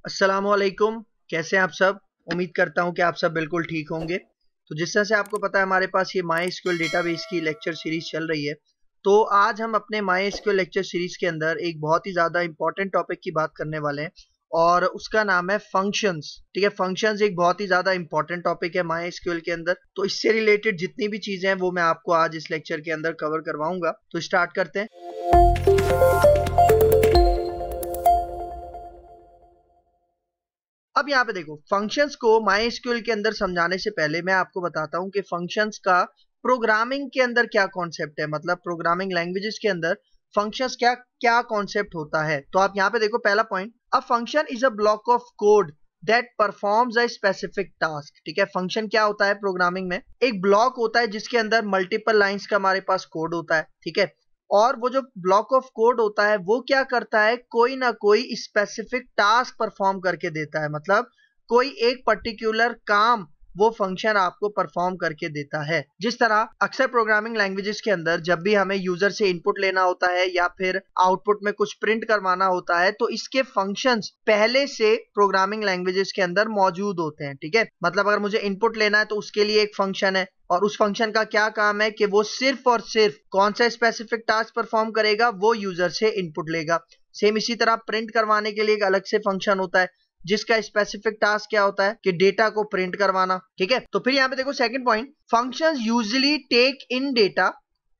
अस्सलामुअलैकुम। कैसे हैं आप सब? उम्मीद करता हूं कि आप सब बिल्कुल ठीक होंगे। तो जिस तरह से आपको पता है हमारे पास ये माई एसक्यूएल डेटाबेस की लेक्चर सीरीज चल रही है। तो आज हम अपने माई एसक्यूएल लेक्चर सीरीज के अंदर एक बहुत ही ज़्यादा इंपॉर्टेंट टॉपिक की बात करने वाले हैं और उसका नाम है फंक्शंस। ठीक है, फंक्शंस एक बहुत ही ज़्यादा इंपॉर्टेंट टॉपिक है माई एसक्यूएल के अंदर। तो इससे रिलेटेड जितनी भी चीज़ें हैं वो मैं आपको आज इस लेक्चर के अंदर कवर करवाऊंगा। तो स्टार्ट करते हैं। अब यहाँ पे देखो, फंक्शंस को MySQL के अंदर समझाने से पहले मैं आपको बताता हूँ कि फंक्शंस का प्रोग्रामिंग के अंदर क्या कॉन्सेप्ट है, मतलब प्रोग्रामिंग लैंग्वेजेस के अंदर फंक्शंस क्या क्या कॉन्सेप्ट होता है। तो आप यहाँ पे देखो, पहला point, a function is a block of code that performs a specific task. ठीक है, फंक्शन क्या होता है प्रोग्रामिंग में? एक ब्लॉक होता है जिसके अंदर मल्टीपल लाइंस का हमारे पास कोड होता है। ठीक है, और वो जो ब्लॉक ऑफ कोड होता है वो क्या करता है, कोई ना कोई स्पेसिफिक टास्क परफॉर्म करके देता है। मतलब कोई एक पर्टिकुलर काम वो फंक्शन आपको परफॉर्म करके देता है। जिस तरह अक्सर प्रोग्रामिंग लैंग्वेजेस के अंदर जब भी हमें यूजर से इनपुट लेना होता है या फिर आउटपुट में कुछ प्रिंट करवाना होता है तो इसके फंक्शंस पहले से प्रोग्रामिंग लैंग्वेजेस के अंदर मौजूद होते हैं। ठीक है, मतलब अगर मुझे इनपुट लेना है तो उसके लिए एक फंक्शन है और उस फंक्शन का क्या काम है कि वो सिर्फ और सिर्फ कौन सा स्पेसिफिक टास्क परफॉर्म करेगा, वो यूजर से इनपुट लेगा। सेम इसी तरह प्रिंट करवाने के लिए एक अलग से फंक्शन होता है जिसका स्पेसिफिक टास्क क्या होता है कि डेटा को प्रिंट करवाना। ठीक है, तो फिर यहाँ पे देखो second point, functions usually take in data,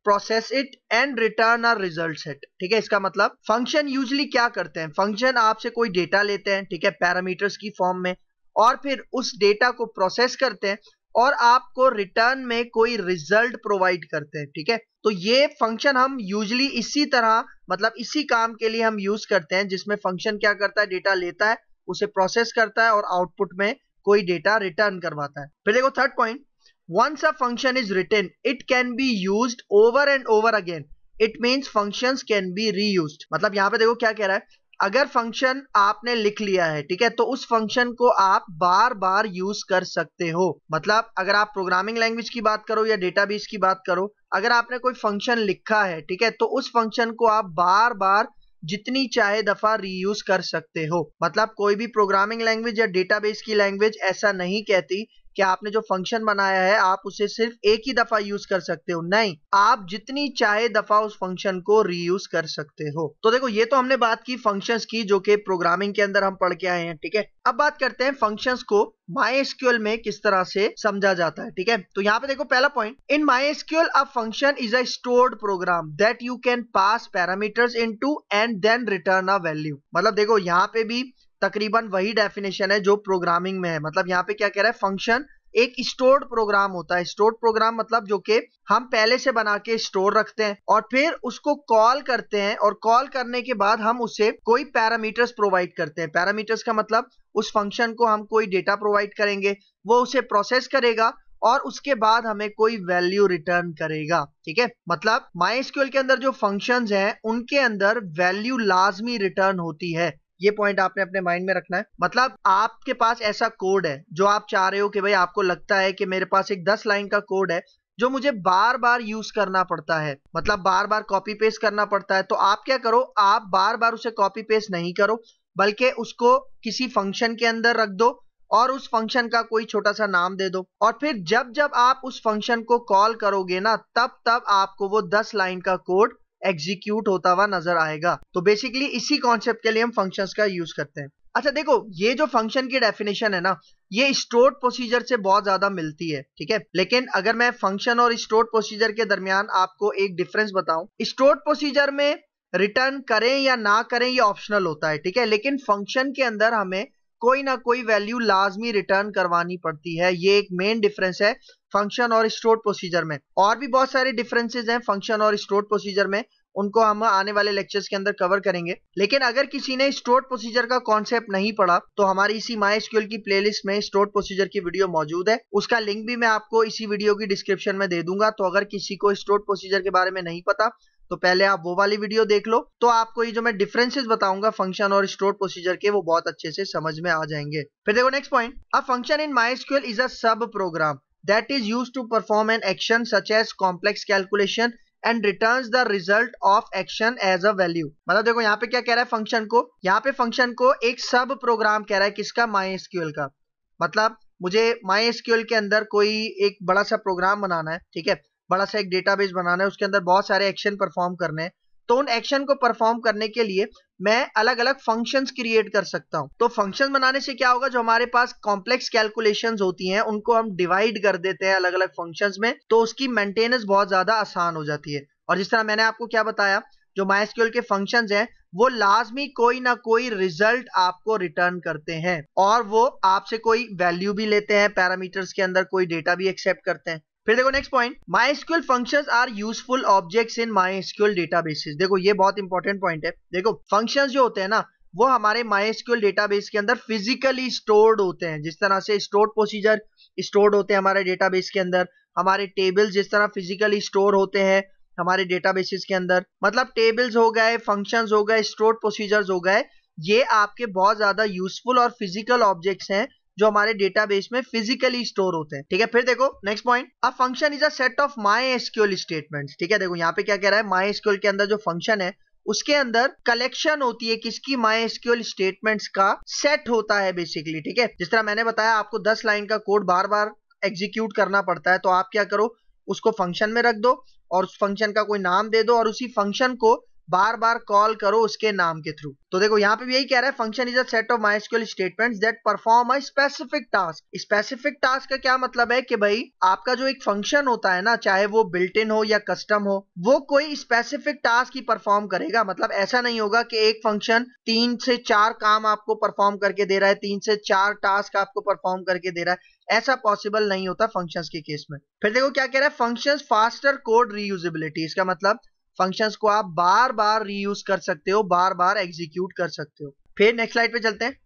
process it and return a result set. ठीक है, इसका मतलब फंक्शन यूजुअली क्या करते हैं, फंक्शन आपसे कोई डेटा लेते हैं, ठीक है, पैरामीटर्स की फॉर्म में, और फिर उस डेटा को प्रोसेस करते हैं और आपको रिटर्न में कोई रिजल्ट प्रोवाइड करते हैं। ठीक है, तो ये फंक्शन हम यूजुअली इसी तरह, मतलब इसी काम के लिए हम यूज करते हैं जिसमें फंक्शन क्या करता है, डेटा लेता है, उसे प्रोसेस करता है और आउटपुट में कोई डेटा रिटर्न करवाता है। फिर देखो third point, once a function is written it can be used over and over again, it means functions can be reused। मतलब यहाँ पे देखो क्या कह रहा है, अगर फंक्शन आपने लिख लिया है, ठीक है, तो उस फंक्शन को आप बार बार यूज कर सकते हो। मतलब अगर आप प्रोग्रामिंग लैंग्वेज की बात करो या डेटाबेस की बात करो, अगर आपने कोई फंक्शन लिखा है, ठीक है, तो उस फंक्शन को आप बार बार जितनी चाहे दफा रीयूज कर सकते हो। मतलब कोई भी प्रोग्रामिंग लैंग्वेज या डेटाबेस की लैंग्वेज ऐसा नहीं कहती कि आपने जो फंक्शन बनाया है आप उसे सिर्फ एक ही दफा यूज कर सकते हो। नहीं, आप जितनी चाहे दफा उस फंक्शन को रीयूज कर सकते हो। तो देखो, ये तो हमने बात की फंक्शंस की जो कि प्रोग्रामिंग के अंदर हम पढ़ के आए हैं। ठीक है, अब बात करते हैं फंक्शंस को MySQL में किस तरह से समझा जाता है। ठीक है, तो यहाँ पे देखो पहला point, in MySQL a function is a stored program that you can pass parameters into and then return a value. मतलब देखो, यहाँ पे भी तकरीबन वही डेफिनेशन है जो प्रोग्रामिंग में है। मतलब यहाँ पे क्या कह रहा है, फंक्शन एक स्टोर्ड प्रोग्राम होता है। स्टोर्ड प्रोग्राम मतलब जो कि हम पहले से बना के स्टोर रखते हैं और फिर उसको कॉल करते हैं और कॉल करने के बाद हम उसे कोई पैरामीटर्स प्रोवाइड करते हैं। पैरामीटर्स का मतलब उस फंक्शन को हम कोई डेटा प्रोवाइड करेंगे, वो उसे प्रोसेस करेगा और उसके बाद हमें कोई वैल्यू रिटर्न करेगा। ठीक है, मतलब MySQL के अंदर जो फंक्शंस हैं उनके अंदर वैल्यू लाजमी रिटर्न होती है। ये पॉइंट आपने अपने माइंड में रखना है। मतलब आपके पास ऐसा कोड है जो आप चाह रहे हो कि भाई, आपको लगता है कि मेरे पास एक 10 लाइन का कोड है जो मुझे बार बार यूज करना पड़ता है, मतलब बार बार कॉपी पेस्ट करना पड़ता है। तो आप क्या करो, आप बार बार उसे कॉपी पेस्ट नहीं करो, बल्कि उसको किसी फंक्शन के अंदर रख दो और उस फंक्शन का कोई छोटा सा नाम दे दो और फिर जब जब आप उस फंक्शन को कॉल करोगे ना, तब तब आपको वो 10 लाइन का कोड एग्जीक्यूट होता हुआ नजर आएगा। तो बेसिकली इसी कॉन्सेप्ट के लिए हम फंक्शंस का यूज करते हैं। अच्छा देखो, ये जो फंक्शन की डेफिनेशन है ना, ये स्टोर्ड प्रोसीजर से बहुत ज्यादा मिलती है। ठीक है, लेकिन अगर मैं फंक्शन और स्टोर्ड प्रोसीजर के दरमियान आपको एक डिफरेंस बताऊं, स्टोर्ड प्रोसीजर में रिटर्न करें या ना करें ये ऑप्शनल होता है। ठीक है, लेकिन फंक्शन के अंदर हमें कोई ना कोई वैल्यू लाजमी रिटर्न करवानी पड़ती है। ये एक मेन डिफरेंस है फंक्शन और स्टोर्ड प्रोसीजर में। और भी बहुत सारे डिफरेंसेस हैं फंक्शन और स्टोर्ड प्रोसीजर में, उनको हम आने वाले लेक्चर्स के अंदर कवर करेंगे। लेकिन अगर किसी ने स्टोर्ड प्रोसीजर का कॉन्सेप्ट नहीं पढ़ा तो हमारी इसी MySQL की प्लेलिस्ट में स्टोर्ड प्रोसीजर की वीडियो मौजूद है, उसका लिंक भी मैं आपको इसी वीडियो की डिस्क्रिप्शन में दे दूंगा। तो अगर किसी को स्टोर्ड प्रोसीजर के बारे में नहीं पता तो पहले आप वो वाली वीडियो देख लो, तो आपको ये जो मैं डिफरेंसेस बताऊंगा फंक्शन और स्टोर्ड प्रोसीजर के, वो बहुत अच्छे से समझ में आ जाएंगे। फिर देखो next point, a function in MySQL is a सब programme that is used to perform an action such as complex calculation and returns the result of action as a value. मतलब देखो यहाँ पे क्या कह रहा है फंक्शन को, यहाँ पे फंक्शन को एक सब प्रोग्राम कह रहा है, किसका, MySQL का। मतलब मुझे MySQL के अंदर कोई एक बड़ा सा प्रोग्राम बनाना है, ठीक है, बड़ा सा एक डेटाबेस बनाना है, उसके अंदर बहुत सारे एक्शन परफॉर्म करने हैं। तो उन एक्शन को परफॉर्म करने के लिए मैं अलग अलग फंक्शंस क्रिएट कर सकता हूं। तो फंक्शन बनाने से क्या होगा, जो हमारे पास कॉम्प्लेक्स कैलकुलेशंस होती हैं उनको हम डिवाइड कर देते हैं अलग अलग फंक्शंस में, तो उसकी मेंटेनेंस बहुत ज्यादा आसान हो जाती है। और जिस तरह मैंने आपको क्या बताया, जो MySQL के फंक्शंस हैं वो लाजमी कोई ना कोई रिजल्ट आपको रिटर्न करते हैं, और वो आपसे कोई वैल्यू भी लेते हैं, पैरामीटर्स के अंदर कोई डेटा भी एक्सेप्ट करते हैं। फिर देखो next point, MySQL functions are useful objects in MySQL databases. देखो ये बहुत इंपॉर्टेंट पॉइंट है। देखो फंक्शंस जो होते हैं ना, वो हमारे MySQL डेटाबेस के अंदर फिजिकली स्टोर्ड होते हैं। जिस तरह से स्टोर्ड प्रोसीजर स्टोर्ड होते हैं हमारे डेटाबेस के अंदर, हमारे टेबल्स जिस तरह फिजिकली स्टोर होते हैं हमारे डेटाबेसेस के अंदर, मतलब टेबल्स हो गए, फंक्शंस हो गए, स्टोर्ड प्रोसीजर्स हो गए, ये आपके बहुत ज्यादा यूजफुल और फिजिकल ऑब्जेक्ट्स हैं जो हमारे डेटाबेस में फिजिकली स्टोर होते हैं, ठीक है। फिर देखो next point, a function is a set of MySQL statements. ठीक है, देखो यहाँ पे क्या कह रहा है, MySQL के अंदर जो फंक्शन है उसके अंदर कलेक्शन होती है किसकी, MySQL स्टेटमेंट्स का सेट होता है बेसिकली, ठीक है। जिस तरह मैंने बताया आपको 10 लाइन का कोड बार बार एग्जीक्यूट करना पड़ता है, तो आप क्या करो, उसको फंक्शन में रख दो और उस फंक्शन का कोई नाम दे दो और उसी फंक्शन को बार बार कॉल करो उसके नाम के थ्रू। तो देखो यहाँ पे भी यही कह रहा है, function is a set of MySQL statements that perform a specific task. Specific task का क्या मतलब है कि भाई आपका जो एक फंक्शन होता है ना, चाहे वो बिल्ट इन हो या कस्टम हो, वो कोई स्पेसिफिक टास्क ही परफॉर्म करेगा। मतलब ऐसा नहीं होगा कि एक फंक्शन 3 से 4 काम आपको परफॉर्म करके दे रहा है, 3 से 4 टास्क आपको परफॉर्म करके दे रहा है, ऐसा पॉसिबल नहीं होता फंक्शंस के केस में। फिर देखो क्या कह रहा है, फंक्शंस फास्टर कोड रीयूजेबिलिटी। इसका मतलब फंक्शंस को आप बार बार रीयूज कर सकते हो, बार बार एग्जीक्यूट कर सकते हो। फिर नेक्स्ट स्लाइड पे चलते हैं।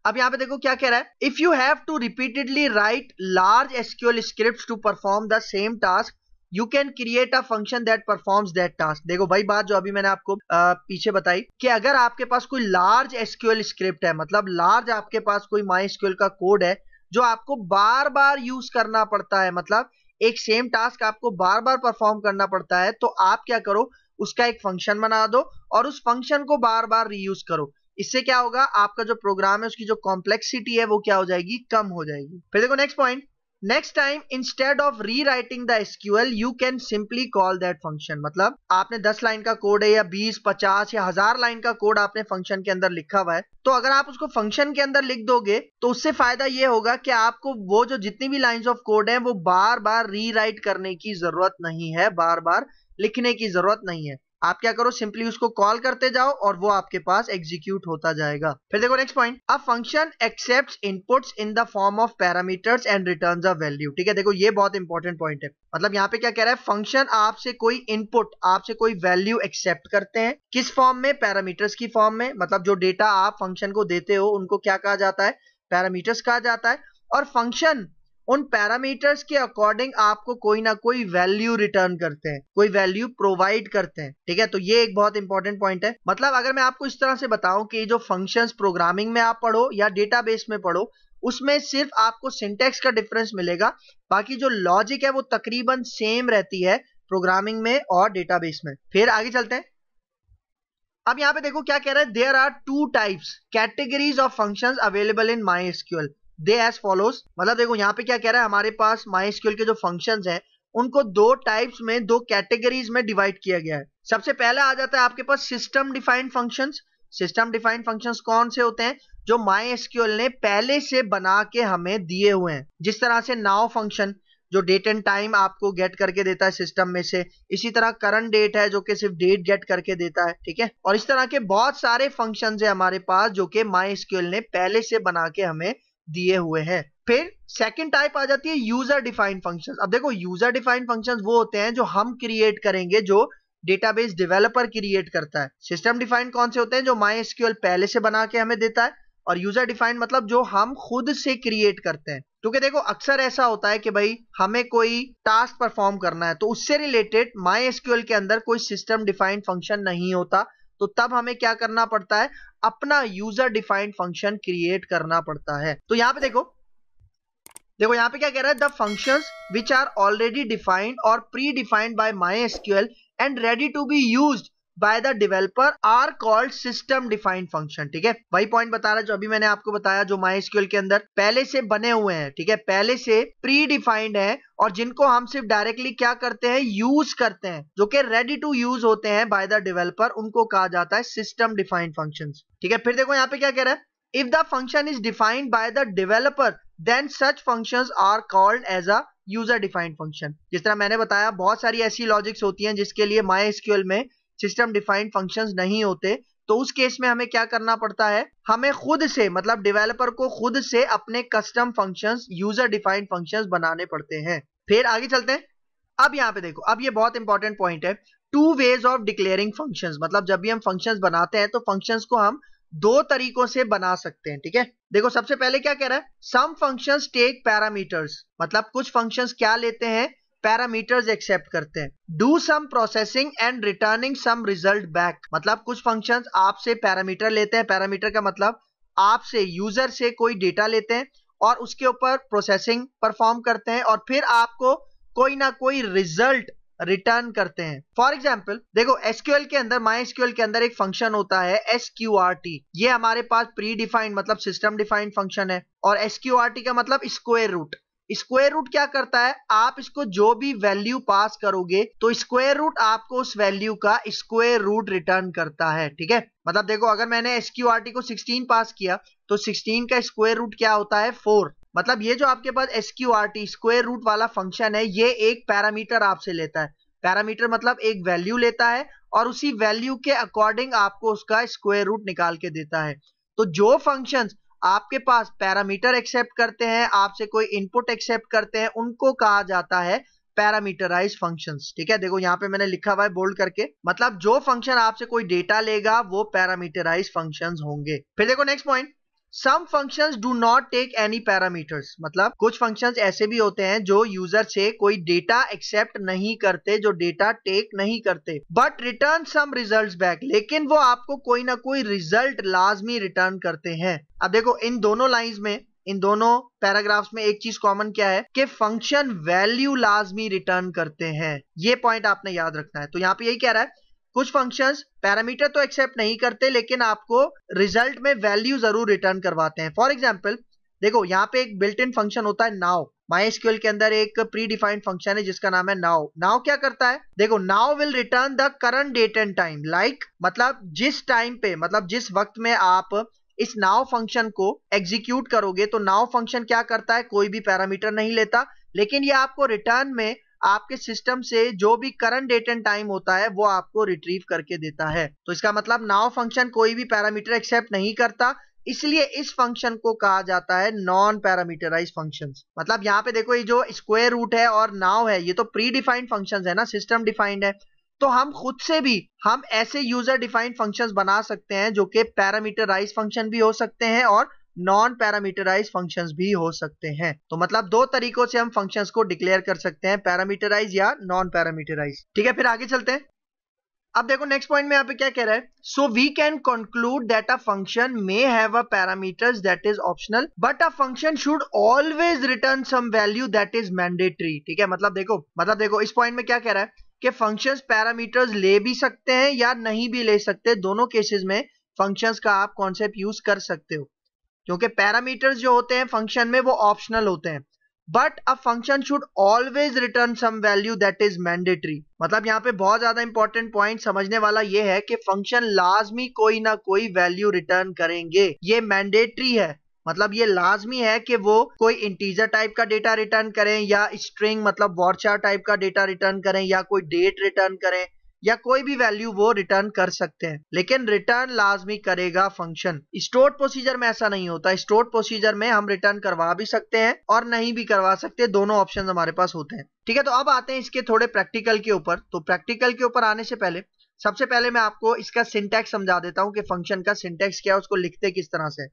अब यहां पे देखो क्या कह रहा है, if you have to repeatedly write large SQL scripts to perform the same task you can create a function that performs that task. देखो भाई बात जो अभी मैंने आपको पीछे बताई कि अगर आपके पास कोई लार्ज SQL स्क्रिप्ट है, मतलब लार्ज आपके पास कोई MySQL का कोड है जो आपको बार बार यूज करना पड़ता है, मतलब एक सेम टास्क आपको बार बार परफॉर्म करना पड़ता है, तो आप क्या करो, उसका एक फंक्शन बना दो और उस फंक्शन को बार बार रीयूज करो। इससे क्या होगा, आपका जो प्रोग्राम है उसकी जो कॉम्प्लेक्सिटी है वो क्या हो जाएगी, कम हो जाएगी। फिर देखो next point, next time instead of rewriting the SQL you can simply call that function. मतलब आपने 10 लाइन का कोड है या 20, 50 या 1000 लाइन का कोड आपने फंक्शन के अंदर लिखा हुआ है, तो अगर आप उसको फंक्शन के अंदर लिख दोगे तो उससे फायदा ये होगा कि आपको वो जो जितनी भी लाइंस ऑफ कोड है वो बार बार रीराइट करने की जरूरत नहीं है, बार बार लिखने की जरूरत नहीं है। आप क्या करो, सिंपली उसको कॉल करते जाओ और वो आपके पास एग्जीक्यूट होता जाएगा। फिर देखो next point, a function accepts inputs in the form of parameters and returns a value. ठीक है, देखो ये बहुत इंपॉर्टेंट पॉइंट है। मतलब यहाँ पे क्या कह रहा है, फंक्शन आपसे कोई इनपुट, आपसे कोई वैल्यू एक्सेप्ट करते हैं, किस फॉर्म में, पैरामीटर्स की फॉर्म में। मतलब जो डेटा आप फंक्शन को देते हो उनको क्या कहा जाता है, पैरामीटर्स कहा जाता है, और फंक्शन उन पैरामीटर्स के अकॉर्डिंग आपको कोई ना कोई वैल्यू रिटर्न करते हैं, कोई वैल्यू प्रोवाइड करते हैं। ठीक है, तो ये एक बहुत इंपॉर्टेंट पॉइंट है। मतलब अगर मैं आपको इस तरह से बताऊं कि जो फंक्शंस प्रोग्रामिंग में आप पढ़ो या डेटाबेस में पढ़ो, उसमें सिर्फ आपको सिंटैक्स का डिफरेंस मिलेगा, बाकी जो लॉजिक है वो तकरीबन सेम रहती है प्रोग्रामिंग में और डेटाबेस में। फिर आगे चलते हैं। अब यहां पे देखो क्या कह रहा है, there are 2 types categories of functions available in MySQL, they as follows. मतलब देखो यहाँ पे क्या कह रहा है, हमारे पास MySQL के जो फंक्शंस हैं उनको 2 टाइप्स में, 2 कैटेगरीज में डिवाइड किया गया है। सबसे पहले आ जाता है आपके पास system defined functions. System defined functions कौन से होते हैं, जो MySQL ने पहले से बना के हमें दिए हुए हैं। जिस तरह से नाउ फंक्शन जो डेट एंड टाइम आपको गेट करके देता है सिस्टम में से, इसी तरह करंट डेट है जो कि सिर्फ डेट गेट करके देता है, ठीक है। और इस तरह के बहुत सारे फंक्शंस है हमारे पास जो कि MySQL ने पहले से बना के हमें दिए हुए हैं। फिर सेकंड टाइप आ जाती है यूजर डिफाइंड फंक्शंस। अब देखो यूजर डिफाइंड फंक्शंस वो होते हैं जो हम क्रिएट करेंगे, जो डेटाबेस डेवलपर क्रिएट करता है। सिस्टम डिफाइंड कौन से होते हैं, जो MySQL पहले से बना के हमें देता है। और यूजर डिफाइंड मतलब जो हम खुद से क्रिएट करते हैं। क्योंकि देखो अक्सर ऐसा होता है कि भाई हमें कोई टास्क परफॉर्म करना है, तो उससे रिलेटेड MySQL के अंदर कोई सिस्टम डिफाइंड फंक्शन नहीं होता, तो तब हमें क्या करना पड़ता है, अपना यूजर डिफाइंड फंक्शन क्रिएट करना पड़ता है। तो यहां पे देखो देखो यहाँ पे क्या कह रहा है, the functions which are already defined और pre defined by MySQL and ready to be used by the developer are called system defined function. ठीक है, वही पॉइंट बता रहा है जो अभी मैंने आपको बताया, जो MySQL के अंदर पहले से बने हुए हैं, ठीक है, पहले से प्री डिफाइंड है और जिनको हम सिर्फ डायरेक्टली क्या करते हैं, यूज करते हैं, जो कि रेडी टू यूज होते हैं बाय द डेवलपर, उनको कहा जाता है सिस्टम डिफाइंड फंक्शंस। ठीक है, फिर देखो यहाँ पे क्या कह रहा है, if the function is defined by the developer then such functions are called as a user defined function. जिस तरह मैंने बताया, बहुत सारी ऐसी लॉजिक्स होती हैं जिसके लिए MySQL में सिस्टम डिफाइंड फंक्शंस नहीं होते, तो उस केस में हमें क्या करना पड़ता है, हमें खुद से, मतलब डेवलपर को खुद से अपने custom functions, user defined functions बनाने पड़ते हैं। फिर आगे चलते हैं। अब यहाँ पे देखो, अब ये बहुत इंपॉर्टेंट पॉइंट है, two ways of declaring functions. मतलब जब भी हम फंक्शंस बनाते हैं तो फंक्शंस को हम दो तरीकों से बना सकते हैं। ठीक है, देखो सबसे पहले क्या कह रहा है, सम फंक्शंस टेक पैरामीटर्स, मतलब कुछ फंक्शंस क्या लेते हैं, पैरामीटर्स एक्सेप्ट करते हैं। Do some processing and returning some result back, मतलब कुछ फंक्शंस आपसे पैरामीटर लेते हैं, पैरामीटर का मतलब आपसे, यूजर से कोई डेटा लेते हैं और उसके ऊपर प्रोसेसिंग परफॉर्म करते हैं और फिर आपको कोई ना कोई रिजल्ट रिटर्न करते हैं। फॉर एग्जाम्पल देखो, SQL के अंदर, MySQL के अंदर एक फंक्शन होता है SQRT, ये हमारे पास प्री डिफाइंड मतलब सिस्टम डिफाइंड फंक्शन है, और SQRT का मतलब स्क्वायर रूट। स्क्वायर रूट क्या करता है, आप इसको जो भी वैल्यू पास करोगे तो स्क्वायर रूट आपको उस वैल्यू का स्क्वायर रूट रिटर्न करता है। ठीक है, मतलब देखो अगर मैंने SQRT को 16 पास किया तो 16 का स्क्वायर रूट क्या होता है, 4। मतलब ये जो आपके पास SQRT स्क्वायर रूट वाला फंक्शन है, ये एक पैरामीटर आपसे लेता है। पैरामीटर मतलब एक वैल्यू लेता है और उसी वैल्यू के अकॉर्डिंग आपको उसका स्क्वायर रूट निकाल के देता है। तो जो फंक्शंस आपके पास पैरामीटर एक्सेप्ट करते हैं, आपसे कोई इनपुट एक्सेप्ट करते हैं, उनको कहा जाता है पैरामीटराइज फंक्शंस। ठीक है, देखो यहाँ पे मैंने लिखा हुआ है बोल्ड करके, मतलब जो फंक्शन आपसे कोई डेटा लेगा वो पैरामीटराइज फंक्शंस होंगे। फिर देखो next point, some functions do not take any parameters, मतलब कुछ फंक्शंस ऐसे भी होते हैं जो यूजर से कोई डेटा एक्सेप्ट नहीं करते, जो डेटा टेक नहीं करते, but return some results back, लेकिन वो आपको कोई ना कोई रिजल्ट लाजमी रिटर्न करते हैं। अब देखो इन दोनों लाइंस में, इन दोनों पैराग्राफ्स में एक चीज कॉमन क्या है कि फंक्शन वैल्यू लाजमी रिटर्न करते हैं। ये पॉइंट आपने याद रखना है। तो यहाँ पे यही कह रहा है, कुछ फंक्शंस पैरामीटर तो एक्सेप्ट नहीं करते लेकिन आपको रिजल्ट में वैल्यू जरूर रिटर्न करवाते हैं। फॉर एग्जांपल देखो यहाँ पे एक बिल्ट इन फंक्शन होता है नाउ, MySQL के अंदर एक प्री डिफाइंड फंक्शन है जिसका नाम है नाउ। नाउ क्या करता है, देखो now will return the current date and time, like मतलब जिस टाइम पे, मतलब जिस वक्त में आप इस नाउ फंक्शन को एग्जीक्यूट करोगे तो नाउ फंक्शन क्या करता है, कोई भी पैरामीटर नहीं लेता, लेकिन ये आपको रिटर्न में आपके सिस्टम से जो भी करंट डेट एंड टाइम होता है वो आपको रिट्रीव करके देता है। तो इसका मतलब नाउ फंक्शन कोई भी पैरामीटर एक्सेप्ट नहीं करता, इसलिए इस फंक्शन को कहा जाता है नॉन पैरामीटराइज फंक्शंस। मतलब यहाँ पे देखो ये जो स्क्वायर रूट है और नाउ है, ये तो प्री डिफाइंड फंक्शंस है ना, सिस्टम डिफाइंड है, तो हम खुद से भी हम ऐसे यूजर डिफाइंड फंक्शंस बना सकते हैं जो कि पैरामीटराइज फंक्शन भी हो सकते हैं और नॉन पैरामीटराइज फंक्शंस भी हो सकते हैं। तो मतलब दो तरीकों से हम फंक्शंस को डिक्लेयर कर सकते हैं, पैरामीटराइज या नॉन पैरामीटराइज। ठीक है, फिर आगे चलते हैं। अब देखो नेक्स्ट पॉइंट में यहाँ पे क्या कह रहा है, so we can conclude that a function may have a parameters that is optional but a function should always return some value that is mandatory. ठीक है, मतलब देखो इस पॉइंट में क्या कह रहा है कि फंक्शंस पैरामीटर्स ले भी सकते हैं या नहीं भी ले सकते, दोनों केसेस में फंक्शंस का आप कॉन्सेप्ट यूज कर सकते हो, क्योंकि पैरामीटर्स जो होते हैं फंक्शन में वो ऑप्शनल होते हैं, but a function should always return some value that is mandatory. मतलब यहाँ पे बहुत ज्यादा इंपॉर्टेंट पॉइंट समझने वाला ये है कि फंक्शन लाजमी कोई ना कोई वैल्यू रिटर्न करेंगे, ये मैंडेटरी है, मतलब ये लाजमी है कि वो कोई इंटीजर टाइप का डेटा रिटर्न करें या स्ट्रिंग मतलब वॉरचार टाइप का डेटा रिटर्न करें या कोई डेट रिटर्न करें या कोई भी वैल्यू वो रिटर्न कर सकते हैं, लेकिन रिटर्न लाजमी करेगा फंक्शन। स्टोर्ड प्रोसीजर में ऐसा नहीं होता, स्टोर्ड प्रोसीजर में हम रिटर्न करवा भी सकते हैं और नहीं भी करवा सकते, दोनों ऑप्शन हमारे पास होते हैं। ठीक है, तो अब आते हैं इसके थोड़े प्रैक्टिकल के ऊपर। तो प्रैक्टिकल के ऊपर आने से पहले सबसे पहले मैं आपको इसका सिंटैक्स समझा देता हूं कि फंक्शन का सिंटैक्स क्या है, उसको लिखते किस तरह से।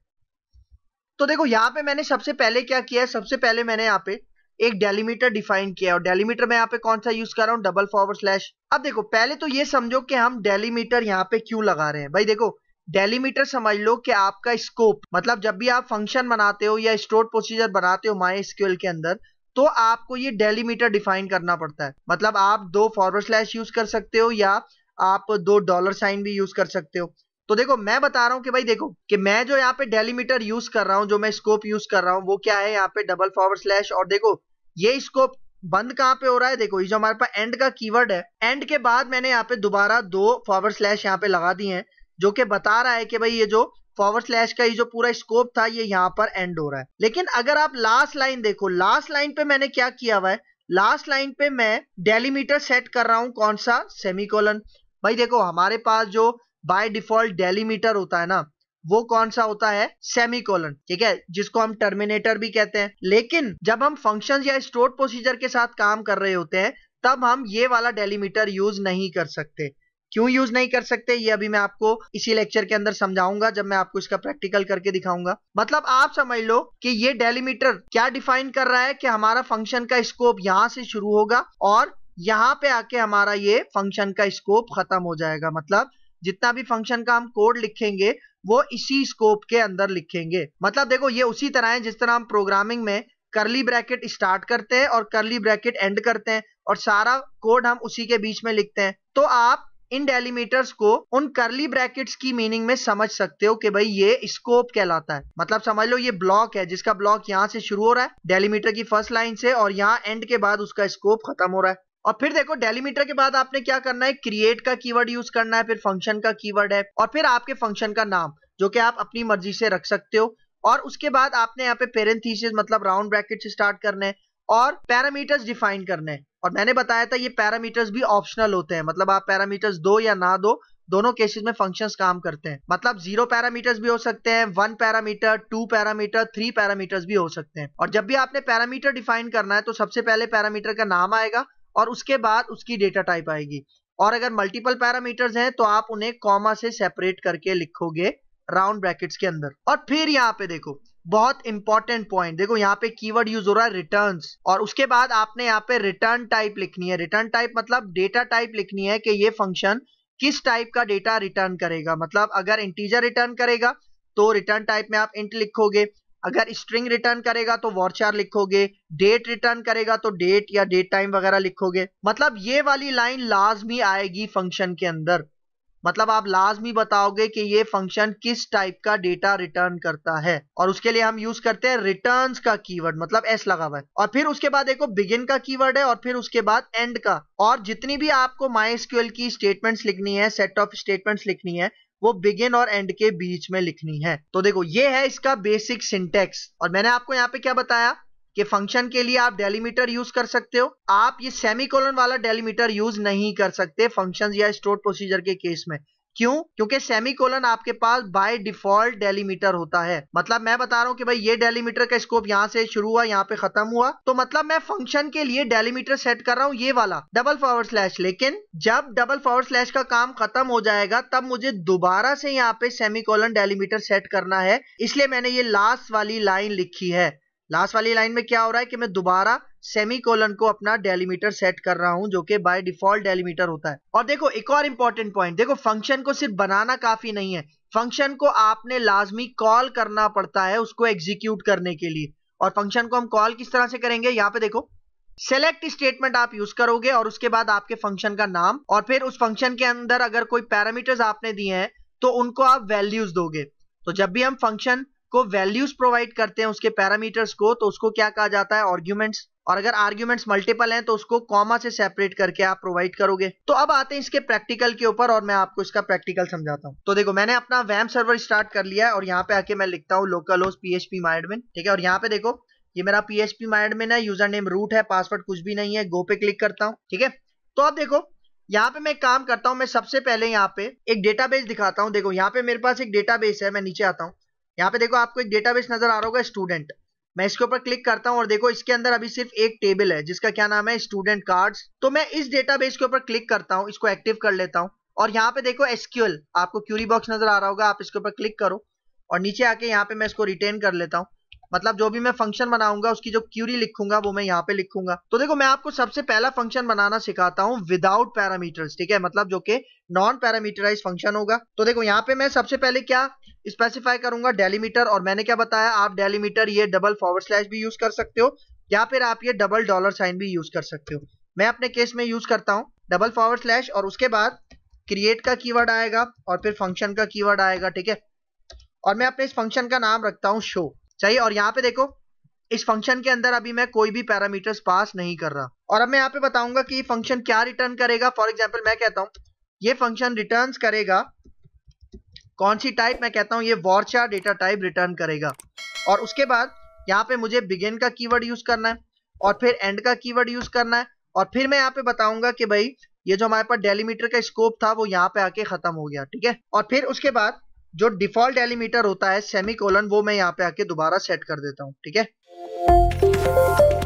तो देखो यहाँ पे मैंने सबसे पहले क्या किया है, सबसे पहले मैंने यहाँ पे एक डेलीमीटर डिफाइन किया और डेलीमीटर में यहाँ पे कौन सा यूज कर रहा हूँ, डबल फॉरवर्ड स्लैश। अब देखो पहले तो ये समझो कि हम डेलीमीटर यहाँ पे क्यों लगा रहे हैं। भाई देखो डेलीमीटर समझ लो कि आपका स्कोप, मतलब जब भी आप फंक्शन बनाते हो या स्टोर प्रोसीजर बनाते हो MySQL के अंदर, तो आपको ये डेलीमीटर डिफाइन करना पड़ता है। मतलब आप 2 फॉरवर्ड स्लैश यूज कर सकते हो या आप 2 डॉलर साइन भी यूज कर सकते हो। तो देखो मैं बता रहा हूं कि भाई देखो कि मैं जो यहाँ पे डेलीमीटर यूज कर रहा हूं, जो मैं स्कोप यूज कर रहा हूं, वो क्या है यहाँ पे डबल फॉरवर्ड स्लैश। और देखो ये स्कोप बंद कहां पे हो रहा है, देखो ये जो हमारे पास एंड का कीवर्ड है, एंड के बाद मैंने यहाँ पे दोबारा 2 फॉरवर्ड स्लैश यहाँ पे लगा दिए हैं, जो कि बता रहा है कि भाई ये जो फॉरवर्ड स्लैश का ये जो पूरा स्कोप था ये यहाँ पर एंड हो रहा है। लेकिन अगर आप लास्ट लाइन देखो, लास्ट लाइन पे मैंने क्या किया हुआ है, लास्ट लाइन पे मैं डेलीमीटर सेट कर रहा हूं, कौन सा, सेमीकोलन। भाई देखो हमारे पास जो बाय डिफॉल्ट डेलीमीटर होता है ना, वो कौन सा होता है, सेमीकोलन, ठीक है, जिसको हम टर्मिनेटर भी कहते हैं। लेकिन जब हम फंक्शंस या स्टोर प्रोसीजर के साथ काम कर रहे होते हैं, तब हम ये वाला डेलीमीटर यूज नहीं कर सकते। क्यों यूज नहीं कर सकते, ये अभी मैं आपको इसी लेक्चर के अंदर समझाऊंगा, जब मैं आपको इसका प्रैक्टिकल करके दिखाऊंगा। मतलब आप समझ लो कि ये डेलीमीटर क्या डिफाइन कर रहा है कि हमारा फंक्शन का स्कोप यहां से शुरू होगा और यहां पे आके हमारा ये फंक्शन का स्कोप खत्म हो जाएगा। मतलब जितना भी फंक्शन का हम कोड लिखेंगे वो इसी स्कोप के अंदर लिखेंगे। मतलब देखो ये उसी तरह है जिस तरह हम प्रोग्रामिंग में करली ब्रैकेट स्टार्ट करते हैं और करली ब्रैकेट एंड करते हैं और सारा कोड हम उसी के बीच में लिखते हैं। तो आप इन डेलीमीटर्स को उन करली ब्रैकेट्स की मीनिंग में समझ सकते हो कि भाई ये स्कोप कहलाता है। मतलब समझ लो ये ब्लॉक है जिसका ब्लॉक यहां से शुरू हो रहा है डेलीमीटर की फर्स्ट लाइन से और यहाँ एंड के बाद उसका स्कोप खत्म हो रहा है। और फिर देखो डेलीमीटर के बाद आपने क्या करना है, क्रिएट का कीवर्ड यूज करना है, फिर फंक्शन का कीवर्ड है और फिर आपके फंक्शन का नाम, जो कि आप अपनी मर्जी से रख सकते हो। और उसके बाद आपने यहाँ पे पेरेंथीसिस मतलब राउंड ब्रैकेट से स्टार्ट करना है और पैरामीटर्स डिफाइन करने हैं। और मैंने बताया था ये पैरामीटर्स भी ऑप्शनल होते हैं, मतलब आप पैरामीटर्स दो या ना दो, दोनों केसेस में फंक्शंस काम करते हैं। मतलब 0 पैरामीटर्स भी हो सकते हैं, 1 पैरामीटर, 2 पैरामीटर, 3 पैरामीटर्स भी हो सकते हैं। और जब भी आपने पैरामीटर डिफाइन करना है तो सबसे पहले पैरामीटर का नाम आएगा और उसके बाद उसकी डेटा टाइप आएगी। और अगर मल्टीपल पैरामीटर्स हैं तो आप उन्हें कॉमा से सेपरेट करके लिखोगे राउंड ब्रैकेट्स के अंदर। और फिर यहाँ पे देखो बहुत इंपॉर्टेंट पॉइंट, देखो यहाँ पे कीवर्ड यूज हो रहा है रिटर्न्स और उसके बाद आपने यहाँ पे रिटर्न टाइप लिखनी है। रिटर्न टाइप मतलब डेटा टाइप लिखनी है कि ये फंक्शन किस टाइप का डेटा रिटर्न करेगा। मतलब अगर इंटीजर रिटर्न करेगा तो रिटर्न टाइप में आप इंट लिखोगे, अगर स्ट्रिंग रिटर्न करेगा तो वॉरचार लिखोगे, डेट रिटर्न करेगा तो डेट या डेट टाइम वगैरह लिखोगे। मतलब ये वाली लाइन लाजमी आएगी फंक्शन के अंदर। मतलब आप लाजमी बताओगे कि ये फंक्शन किस टाइप का डेटा रिटर्न करता है और उसके लिए हम यूज करते हैं रिटर्न्स का कीवर्ड, मतलब एस लगा हुआ है। और फिर उसके बाद देखो बिगिन का कीवर्ड है और फिर उसके बाद एंड का। और जितनी भी आपको MySQL की स्टेटमेंट्स लिखनी है, सेट ऑफ स्टेटमेंट्स लिखनी है, वो बिगिन और एंड के बीच में लिखनी है। तो देखो ये है इसका बेसिक सिंटेक्स। और मैंने आपको यहाँ पे क्या बताया कि फंक्शन के लिए आप डेलीमीटर यूज कर सकते हो, आप ये सेमीकोलन वाला डेलीमीटर यूज नहीं कर सकते फंक्शंस या स्टोर प्रोसीजर के केस में। क्यों? क्योंकि सेमीकोलन आपके पास बाय डिफॉल्ट डेलीमीटर होता है। मतलब मैं बता रहा हूं कि भाई ये डेलीमीटर का स्कोप यहां से शुरू हुआ यहां पे खत्म हुआ, तो मतलब मैं फंक्शन के लिए डेलीमीटर सेट कर रहा हूं ये वाला डबल फॉरवर्ड स्लैश। लेकिन जब डबल फॉरवर्ड स्लैश का काम खत्म हो जाएगा तब मुझे दोबारा से यहाँ पे सेमीकोलन डेलीमीटर सेट करना है, इसलिए मैंने ये लास्ट वाली लाइन लिखी है। लास्ट वाली लाइन में क्या हो रहा है कि मैं दोबारा सेमीकोलन को अपना डेलीमीटर सेट कर रहा हूं, जो कि बाय डिफॉल्ट डेलीमीटर होता है। और देखो एक और इंपॉर्टेंट पॉइंट, देखो फंक्शन को सिर्फ बनाना काफी नहीं है, फंक्शन को आपने लाजमी कॉल करना पड़ता है उसको एग्जीक्यूट करने के लिए। और फंक्शन को हम कॉल किस तरह से करेंगे, यहाँ पे देखो सेलेक्ट स्टेटमेंट आप यूज करोगे और उसके बाद आपके फंक्शन का नाम और फिर उस फंक्शन के अंदर अगर कोई पैरामीटर्स आपने दिए हैं तो उनको आप वैल्यूज दोगे। तो जब भी हम फंक्शन को वैल्यूज प्रोवाइड करते हैं उसके पैरामीटर्स को, तो उसको क्या कहा जाता है, आर्ग्यूमेंट्स। और अगर आर्ग्यूमेंट्स मल्टीपल हैं तो उसको कॉमा से सेपरेट करके आप प्रोवाइड करोगे। तो अब आते हैं इसके प्रैक्टिकल के ऊपर और मैं आपको इसका प्रैक्टिकल समझाता हूं। तो देखो मैंने अपना वैम सर्वर स्टार्ट कर लिया है और यहाँ पे आके मैं लिखता हूँ local host PHP my admin, ठीक है। और यहाँ पे देखो ये मेरा PHP my admin है, यूजर नेम रूट है, पासवर्ड कुछ भी नहीं है, गो पे क्लिक करता हूँ, ठीक है। तो अब देखो यहाँ पे मैं काम करता हूँ, मैं सबसे पहले यहाँ पे एक डेटाबेस दिखाता हूँ। देखो यहाँ पे मेरे पास एक डेटाबेस है, मैं नीचे आता हूँ, यहाँ पे देखो आपको एक डेटाबेस नजर आ रहा होगा स्टूडेंट। मैं इसके ऊपर क्लिक करता हूं और देखो इसके अंदर अभी सिर्फ एक टेबल है जिसका क्या नाम है, स्टूडेंट कार्ड्स। तो मैं इस डेटाबेस के ऊपर क्लिक करता हूं, इसको एक्टिव कर लेता हूं और यहाँ पे देखो SQL आपको क्यूरी बॉक्स नजर आ रहा होगा, आप इसके ऊपर क्लिक करो और नीचे आके यहाँ पे मैं इसको रिटेन कर लेता हूँ। मतलब जो भी मैं फंक्शन बनाऊंगा उसकी जो क्यूरी लिखूंगा वो मैं यहाँ पे लिखूंगा। तो देखो मैं आपको सबसे पहला फंक्शन बनाना सिखाता हूँ विदाउट पैरामीटर्स, ठीक है, मतलब जो कि नॉन पैरामीटराइज फंक्शन होगा। तो देखो यहाँ पे मैं सबसे पहले क्या स्पेसिफाई करूंगा, डेलीमीटर। और मैंने क्या बताया, आप डेलीमीटर ये डबल फॉरवर्ड स्लैश भी यूज कर सकते हो या फिर आप ये डबल डॉलर साइन भी यूज कर सकते हो। मैं अपने केस में यूज करता हूँ डबल फॉरवर्ड स्लैश और उसके बाद क्रिएट का कीवर्ड आएगा और फिर फंक्शन का कीवर्ड आएगा, ठीक है। और मैं अपने इस फंक्शन का नाम रखता हूँ शो, चाहिए। और यहाँ पे देखो इस फंक्शन के अंदर अभी मैं कोई भी पैरामीटर्स पास नहीं कर रहा। और अब मैं यहाँ पे बताऊंगा कि फंक्शन क्या रिटर्न करेगा। फॉर एग्जांपल मैं कहता हूँ ये फंक्शन रिटर्न्स करेगा कौन सी टाइप, मैं कहता हूँ ये वॉरचार डेटा टाइप रिटर्न करेगा। और उसके बाद यहाँ पे मुझे बिगिन का कीवर्ड यूज करना है और फिर एंड का कीवर्ड यूज करना है। और फिर मैं यहाँ पे बताऊंगा कि भाई ये जो हमारे पास डेलीमीटर का स्कोप था वो यहाँ पे आके खत्म हो गया, ठीक है। और फिर उसके बाद जो डिफॉल्ट डेलीमीटर होता है सेमीकोलन, वो मैं यहाँ पे आके दोबारा सेट कर देता हूँ, ठीक है।